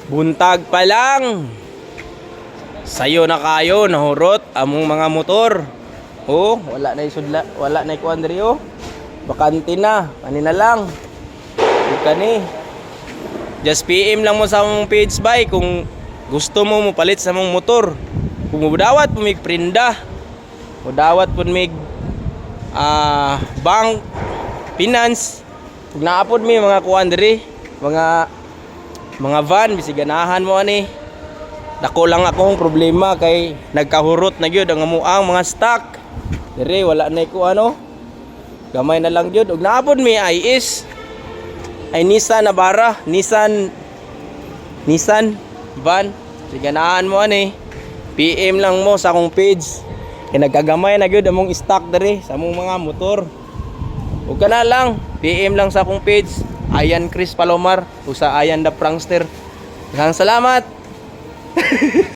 Buntag pa lang. Sayo na kayo nahurot among mga motor. Oh, wala na isudla, wala na ikuan diri oh. Bakante na, kanina lang. Kani. Just PM lang mo sa among page bay kung gusto mo palit sa among motor. Kung mudawat po mig prinda. Mudawat po mig bank, finance. Kung naapod mi mga kuan diri, mga van bisig ganahan mo ani. Dako lang akong problema kay nagkahurot na gyud ang amuang mga stock. Dire wala na ko ano. Gamay na lang gyud ug naapod mi IS. Ay Nissan Navara, Nissan van. Siganahan mo ani. PM lang mo sa akong page. Kay nagkagamay na gyud among stock dire sa among mga motor. Ug kana lang, PM lang sa akong page. Ayan Chris Palomar o sa Ayan the Prankster. Salamat.